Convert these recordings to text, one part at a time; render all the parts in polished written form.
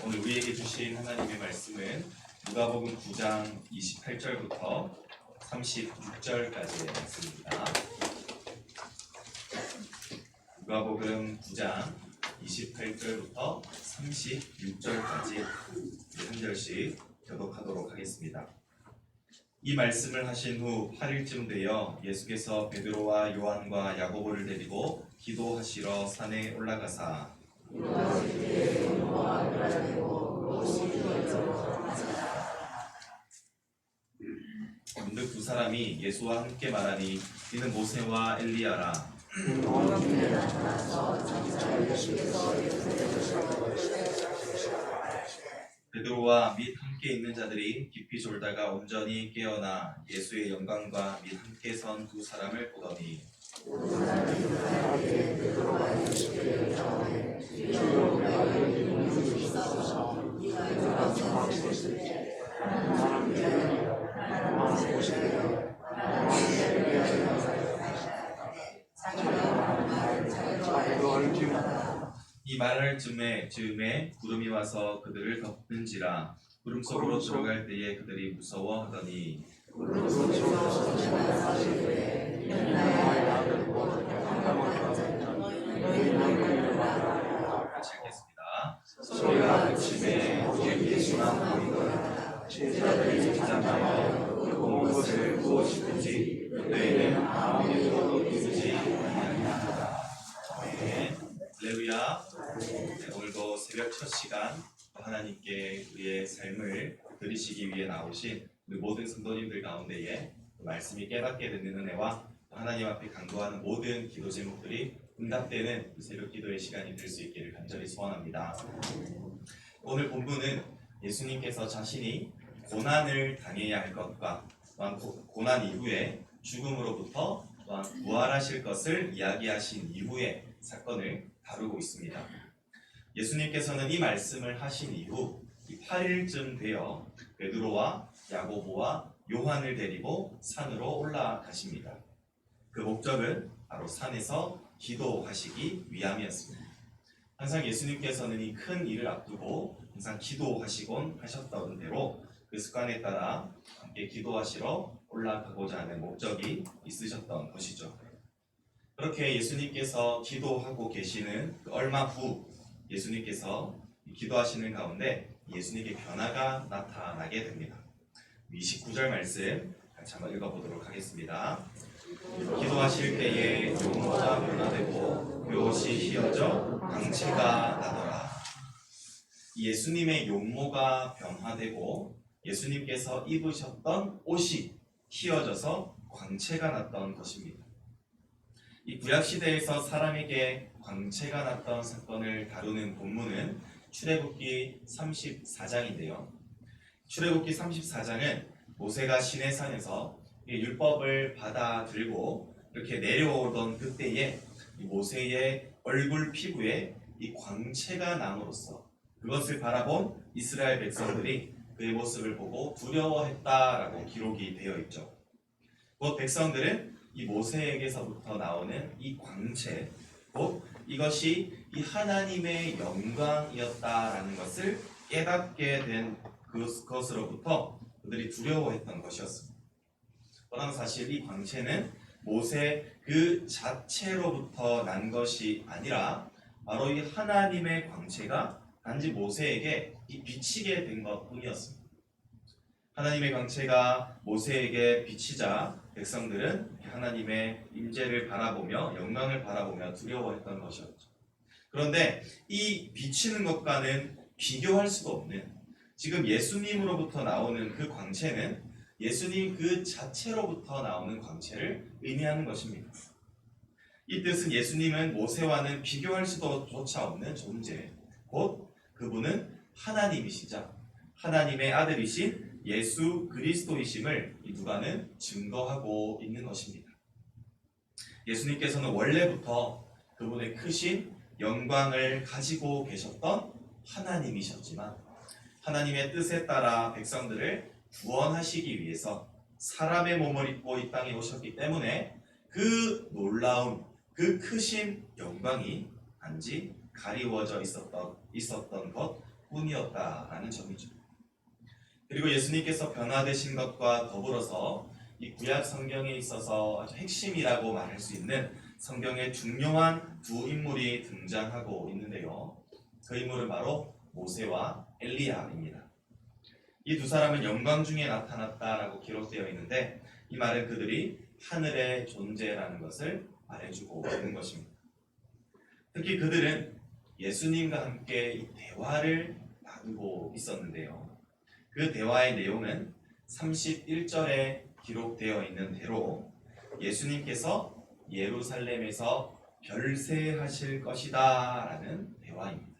오늘 우리에게 주신 하나님의 말씀은 누가복음 9장 28절부터 36절까지의 말씀입니다. 누가복음 9장 28절부터 36절까지 한 절씩 교독하도록 하겠습니다. 이 말씀을 하신 후 8일쯤 되어 예수께서 베드로와 요한과 야고보를 데리고 기도하시러 산에 올라가사 문득 두 사람이 예수와 함께 말하니 이는 모세와 엘리야라. 베드로와 및 함께 있는 자들이 깊이 졸다가 온전히 깨어나 예수의 영광과 및 함께 선 두 사람을 보더니 이 말할 즈음에 구름이 와서 그들을 덮는지라. 구름 속으로 들어갈 때에 그들이 무서워하더니 같이 읽겠습니다. 소리가 그침에 예수만 보이더라. 제자들이 찾아가며 그 온 것을 보고 싶은지 그때에는 아무도 있지 아니하니라. 아멘. 할렐루야. 오늘도 새벽 첫 시간 하나님께 우리의 삶을 들으시기 위해 나오신 우리 모든 성도님들 가운데에 말씀이 깨닫게 되는 은혜와 하나님 앞에 간구하는 모든 기도 제목들이 응답되는 새벽 기도의 시간이 될 수 있기를 간절히 소원합니다. 오늘 본문은 예수님께서 자신이 고난을 당해야 할 것과 또한 고난 이후에 죽음으로부터 또한 부활하실 것을 이야기하신 이후의 사건을 다루고 있습니다. 예수님께서는 이 말씀을 하신 이후 8일쯤 되어 베드로와 야고보와 요한을 데리고 산으로 올라가십니다. 그 목적은 바로 산에서 기도하시기 위함이었습니다. 항상 예수님께서는 이 큰 일을 앞두고 항상 기도하시곤 하셨던 대로 그 습관에 따라 함께 기도하시러 올라가고자 하는 목적이 있으셨던 것이죠. 그렇게 예수님께서 기도하고 계시는 얼마 후 예수님께서 기도하시는 가운데 예수님께 변화가 나타나게 됩니다. 29절 말씀 같이 한번 읽어보도록 하겠습니다. 기도하실 때에 용모가 변화되고 묘시 휘어져 광채가 나더라. 예수님의 용모가 변화되고 예수님께서 입으셨던 옷이 휘어져서 광채가 났던 것입니다. 이 구약시대에서 사람에게 광채가 났던 사건을 다루는 본문은 출애굽기 34장인데요. 출애굽기 34장은 모세가 시내산에서 율법을 받아 들고 이렇게 내려오던 그때에 모세의 얼굴 피부에 이 광채가 남으로써 그것을 바라본 이스라엘 백성들이 그의 모습을 보고 두려워했다라고 기록이 되어 있죠. 곧 백성들은 이 모세에게서부터 나오는 이 광채, 곧 이것이 이 하나님의 영광이었다라는 것을 깨닫게 된 그것으로부터 그들이 두려워했던 것이었습니다. 그러나 사실 이 광채는 모세 그 자체로부터 난 것이 아니라 바로 이 하나님의 광채가 단지 모세에게 비치게 된 것뿐이었습니다. 하나님의 광채가 모세에게 비치자 백성들은 하나님의 임재를 바라보며 영광을 바라보며 두려워했던 것이었죠. 그런데 이 비치는 것과는 비교할 수도 없는 지금 예수님으로부터 나오는 그 광채는 예수님 그 자체로부터 나오는 광채를 의미하는 것입니다. 이 뜻은 예수님은 모세와는 비교할 수도 조차 없는 존재, 곧 그분은 하나님이시자 하나님의 아들이신 예수 그리스도이심을 이 누가는 증거하고 있는 것입니다. 예수님께서는 원래부터 그분의 크신 영광을 가지고 계셨던 하나님이셨지만 하나님의 뜻에 따라 백성들을 구원하시기 위해서 사람의 몸을 입고 이 땅에 오셨기 때문에 그 놀라운 그 크신 영광이 단지 가리워져 있었던 것 뿐이었다라는 점이죠. 그리고 예수님께서 변화되신 것과 더불어서 이 구약 성경에 있어서 아주 핵심이라고 말할 수 있는 성경의 중요한 두 인물이 등장하고 있는데요. 그 인물은 바로 모세와 엘리야입니다. 이 두 사람은 영광 중에 나타났다라고 기록되어 있는데 이 말은 그들이 하늘의 존재라는 것을 말해주고 있는 것입니다. 특히 그들은 예수님과 함께 이 대화를 나누고 있었는데요. 그 대화의 내용은 31절에 기록되어 있는 대로 예수님께서 예루살렘에서 별세하실 것이다 라는 대화입니다.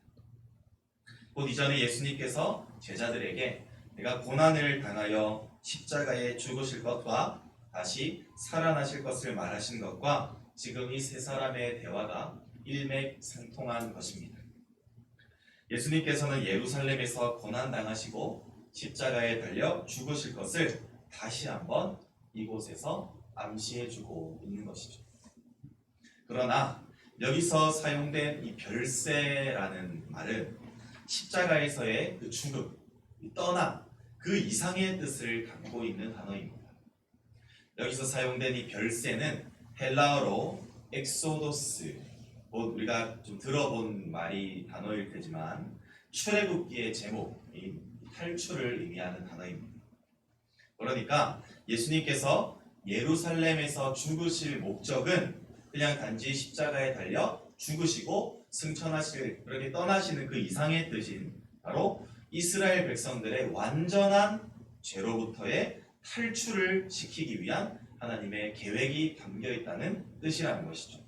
곧 이전에 예수님께서 제자들에게 내가 고난을 당하여 십자가에 죽으실 것과 다시 살아나실 것을 말하신 것과 지금 이 세 사람의 대화가 일맥상통한 것입니다. 예수님께서는 예루살렘에서 고난당하시고 십자가에 달려 죽으실 것을 다시 한번 이곳에서 암시해주고 있는 것이죠. 그러나 여기서 사용된 이 별세라는 말은 십자가에서의 그 죽음, 떠나 그 이상의 뜻을 담고 있는 단어입니다. 여기서 사용된 이 별세는 헬라어로 엑소도스, 우리가 좀 들어본 단어일 테지만 출애굽기의 제목, 이 탈출을 의미하는 단어입니다. 그러니까 예수님께서 예루살렘에서 죽으실 목적은 그냥 단지 십자가에 달려 죽으시고 승천하실, 그렇게 떠나시는 그 이상의 뜻인 바로 이스라엘 백성들의 완전한 죄로부터의 탈출을 시키기 위한 하나님의 계획이 담겨 있다는 뜻이라는 것이죠.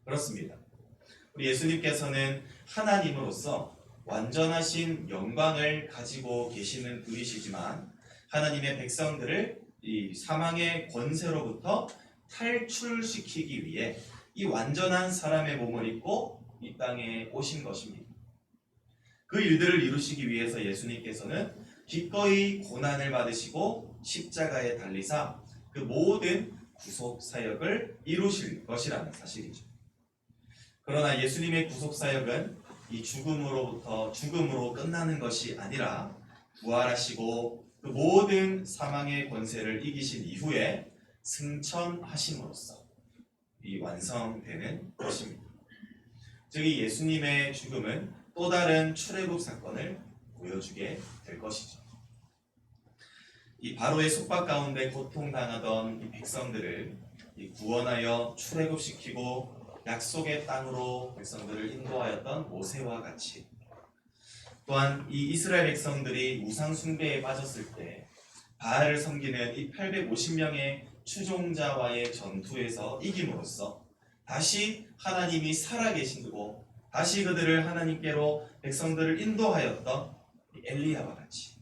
그렇습니다. 우리 예수님께서는 하나님으로서 완전하신 영광을 가지고 계시는 분이시지만 하나님의 백성들을 이 사망의 권세로부터 탈출시키기 위해 이 완전한 사람의 몸을 입고 이 땅에 오신 것입니다. 그 일들을 이루시기 위해서 예수님께서는 기꺼이 고난을 받으시고 십자가에 달리사 그 모든 구속 사역을 이루실 것이라는 사실이죠. 그러나 예수님의 구속 사역은 이 죽음으로 끝나는 것이 아니라 부활하시고 그 모든 사망의 권세를 이기신 이후에 승천하심으로써 이 완성되는 것입니다. 즉 이 예수님의 죽음은 또 다른 출애굽 사건을 보여주게 될 것이죠. 이 바로의 속박 가운데 고통당하던 이 백성들을 구원하여 출애굽시키고 약속의 땅으로 백성들을 인도하였던 모세와 같이 또한 이 이스라엘 백성들이 우상 숭배에 빠졌을 때 바알을 섬기는 이 850명의 추종자와의 전투에서 이김으로써 다시 하나님이 살아계시고 다시 그들을 하나님께로 백성들을 인도하였던 엘리야와 같이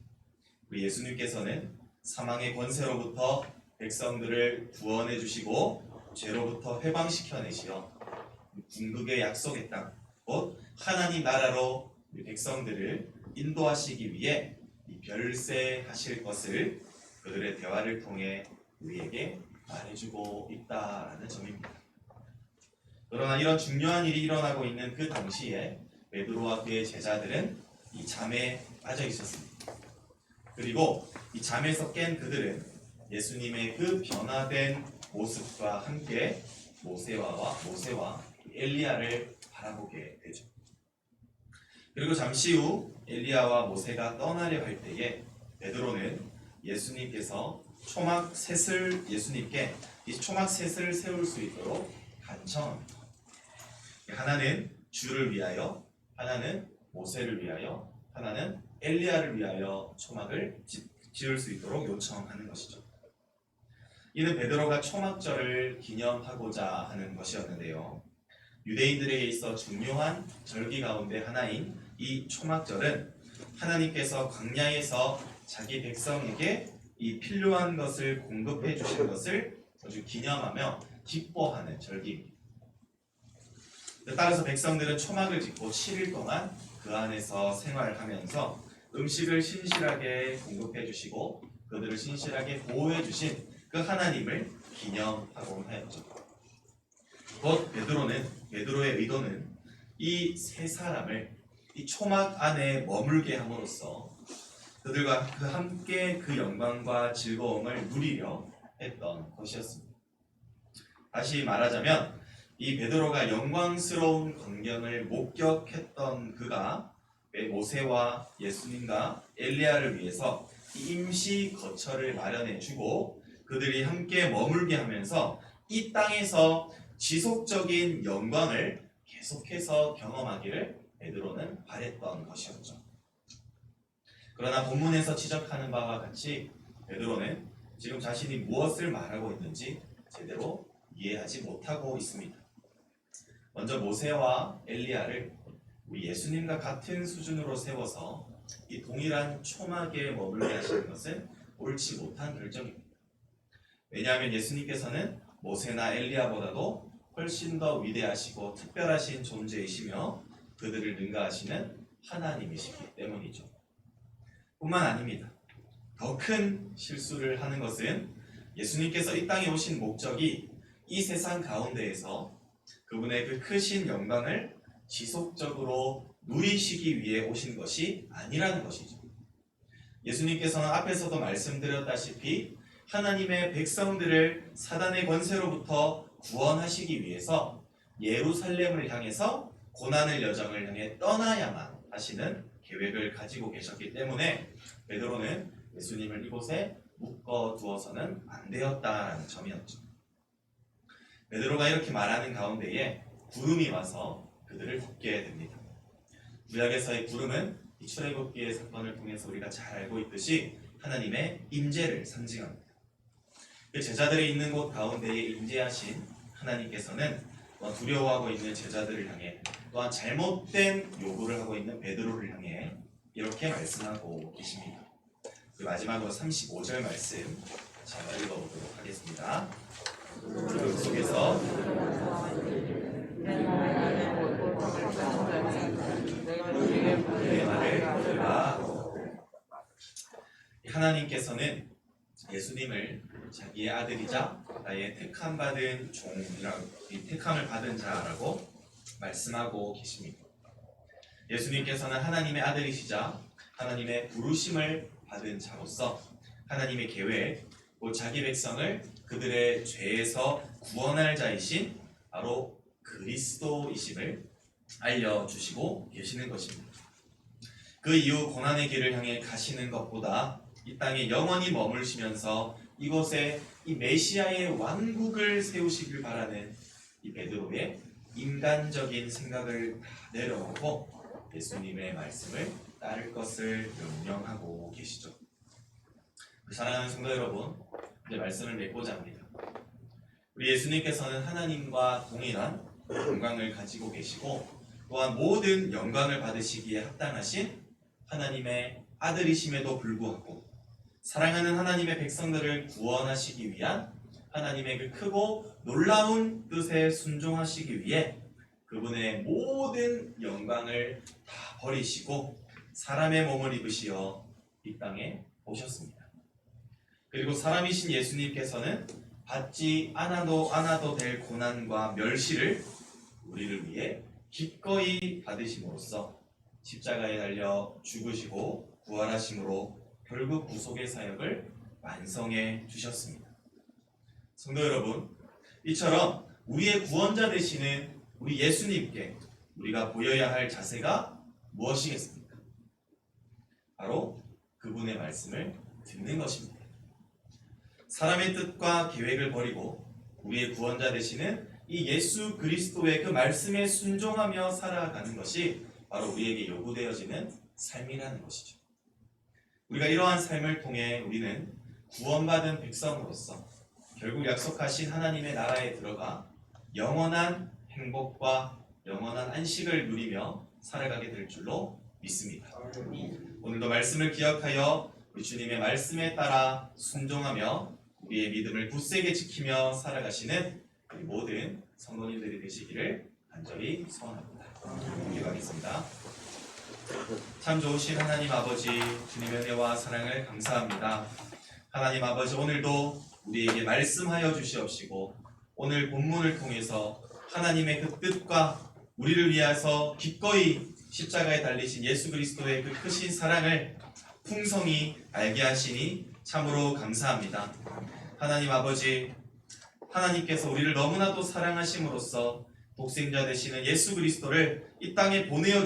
우리 예수님께서는 사망의 권세로부터 백성들을 구원해 주시고 죄로부터 해방시켜내시어 궁극의 약속의 땅, 곧 하나님 나라로 백성들을 인도하시기 위해 별세하실 것을 그들의 대화를 통해 우리에게 말해주고 있다라는 점입니다. 그러나 이런 중요한 일이 일어나고 있는 그 당시에 베드로와 그의 제자들은 이 잠에 빠져 있었습니다. 그리고 이 잠에서 깬 그들은 예수님의 그 변화된 모습과 함께 모세와 엘리야를 바라보게 되죠. 그리고 잠시 후 엘리야와 모세가 떠나려 할 때에 베드로는 예수님께서 예수님께 이 초막셋을 세울 수 있도록 간청합니다. 하나는 주를 위하여, 하나는 모세를 위하여, 하나는 엘리야를 위하여 초막을 지을 수 있도록 요청하는 것이죠. 이는 베드로가 초막절을 기념하고자 하는 것이었는데요. 유대인들에게 있어 중요한 절기 가운데 하나인 이 초막절은 하나님께서 광야에서 자기 백성에게 이 필요한 것을 공급해 주신 것을 아주 기념하며 기뻐하는 절기입니다. 따라서 백성들은 초막을 짓고 7일 동안 그 안에서 생활하면서 음식을 신실하게 공급해 주시고 그들을 신실하게 보호해 주신 그 하나님을 기념하곤 하였죠. 곧 베드로의 의도는 이 세 사람을 이 초막 안에 머물게 함으로써 그들과 함께 그 영광과 즐거움을 누리려 했던 것이었습니다. 다시 말하자면 이 베드로가 영광스러운 광경을 목격했던 그가 모세와 예수님과 엘리야를 위해서 임시 거처를 마련해주고 그들이 함께 머물게 하면서 이 땅에서 지속적인 영광을 계속해서 경험하기를 베드로는 바랬던 것이었죠. 그러나 본문에서 지적하는 바와 같이 베드로는 지금 자신이 무엇을 말하고 있는지 제대로 이해하지 못하고 있습니다. 먼저 모세와 엘리야를 우리 예수님과 같은 수준으로 세워서 이 동일한 초막에 머물게 하시는 것은 옳지 못한 결정입니다. 왜냐하면 예수님께서는 모세나 엘리야보다도 훨씬 더 위대하시고 특별하신 존재이시며 그들을 능가하시는 하나님이시기 때문이죠. 뿐만 아닙니다. 더 큰 실수를 하는 것은 예수님께서 이 땅에 오신 목적이 이 세상 가운데에서 그분의 그 크신 영광을 지속적으로 누리시기 위해 오신 것이 아니라는 것이죠. 예수님께서는 앞에서도 말씀드렸다시피 하나님의 백성들을 사단의 권세로부터 구원하시기 위해서 예루살렘을 향해서 고난의 여정을 향해 떠나야만 하시는 계획을 가지고 계셨기 때문에 베드로는 예수님을 이곳에 묶어두어서는 안 되었다라는 점이었죠. 베드로가 이렇게 말하는 가운데에 구름이 와서 그들을 덮게 됩니다. 구약에서의 구름은 이 출애굽기의 사건을 통해서 우리가 잘 알고 있듯이 하나님의 임재를 상징합니다. 그 제자들이 있는 곳 가운데에 임재하신 하나님께서는 두려워하고 있는 제자들을 향해 또한 잘못된 요구를 하고 있는 베드로를 향해 이렇게 말씀하고 계십니다. 마지막으로 35절 말씀 제가 읽어보도록 하겠습니다. 그 속에서 내 말을 들으라. 하나님께서는 예수님을 자기의 아들이자 나의 택함받은 종이라고, 택함을 받은 자라고 말씀하고 계십니다. 예수님께서는 하나님의 아들이시자 하나님의 부르심을 받은 자로서 하나님의 계획, 곧 자기 백성을 그들의 죄에서 구원할 자이신 바로 그리스도이심을 알려주시고 계시는 것입니다. 그 이후 고난의 길을 향해 가시는 것보다 이 땅에 영원히 머물시면서 이곳에 이 메시아의 왕국을 세우시길 바라는 이 베드로의 인간적인 생각을 다 내려놓고 예수님의 말씀을 따를 것을 명령하고 계시죠. 사랑하는 성도 여러분, 이제 말씀을 맺고자 합니다. 우리 예수님께서는 하나님과 동일한 영광을 가지고 계시고 또한 모든 영광을 받으시기에 합당하신 하나님의 아들이심에도 불구하고 사랑하는 하나님의 백성들을 구원하시기 위한 하나님의 그 크고 놀라운 뜻에 순종하시기 위해 그분의 모든 영광을 다 버리시고 사람의 몸을 입으시어 이 땅에 오셨습니다. 그리고 사람이신 예수님께서는 받지 않아도 될 고난과 멸시를 우리를 위해 기꺼이 받으심으로써 십자가에 달려 죽으시고 부활하심으로 결국 구속의 사역을 완성해 주셨습니다. 성도 여러분, 이처럼 우리의 구원자 되시는 우리 예수님께 우리가 보여야 할 자세가 무엇이겠습니까? 바로 그분의 말씀을 듣는 것입니다. 사람의 뜻과 계획을 버리고 우리의 구원자 되시는 이 예수 그리스도의 그 말씀에 순종하며 살아가는 것이 바로 우리에게 요구되어지는 삶이라는 것이죠. 우리가 이러한 삶을 통해 우리는 구원받은 백성으로서 결국 약속하신 하나님의 나라에 들어가 영원한 행복과 영원한 안식을 누리며 살아가게 될 줄로 믿습니다. 오늘도 말씀을 기억하여 우리 주님의 말씀에 따라 순종하며 우리의 믿음을 굳세게 지키며 살아가시는 우리 모든 성도님들이 되시기를 간절히 소원합니다. 기도하겠습니다. 참 좋으신 하나님 아버지, 주님의 은혜와 사랑을 감사합니다. 하나님 아버지, 오늘도 우리에게 말씀하여 주시옵시고 오늘 본문을 통해서 하나님의 그 뜻과 우리를 위해서 기꺼이 십자가에 달리신 예수 그리스도의 그 크신 사랑을 풍성히 알게 하시니 참으로 감사합니다. 하나님 아버지, 하나님께서 우리를 너무나도 사랑하심으로써 독생자 되시는 예수 그리스도를 이 땅에 보내어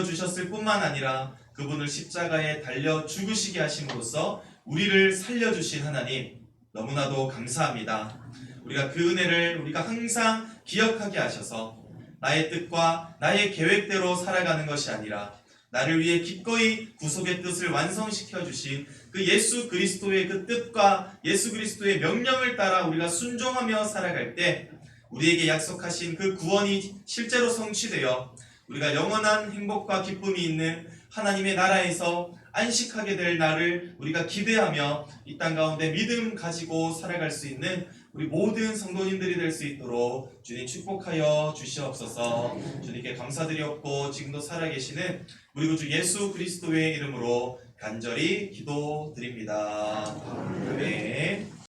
주셨을 뿐만 아니라 그분을 십자가에 달려 죽으시게 하심으로써 우리를 살려주신 하나님, 너무나도 감사합니다. 우리가 그 은혜를 우리가 항상 기억하게 하셔서 나의 뜻과 나의 계획대로 살아가는 것이 아니라 나를 위해 기꺼이 구속의 뜻을 완성시켜 주신 그 예수 그리스도의 그 뜻과 예수 그리스도의 명령을 따라 우리가 순종하며 살아갈 때 우리에게 약속하신 그 구원이 실제로 성취되어 우리가 영원한 행복과 기쁨이 있는 하나님의 나라에서 안식하게 될 날을 우리가 기대하며 이 땅 가운데 믿음 가지고 살아갈 수 있는 우리 모든 성도님들이 될 수 있도록 주님 축복하여 주시옵소서. 주님께 감사드렸고 지금도 살아계시는 우리 구주 예수 그리스도의 이름으로 간절히 기도드립니다. 아멘.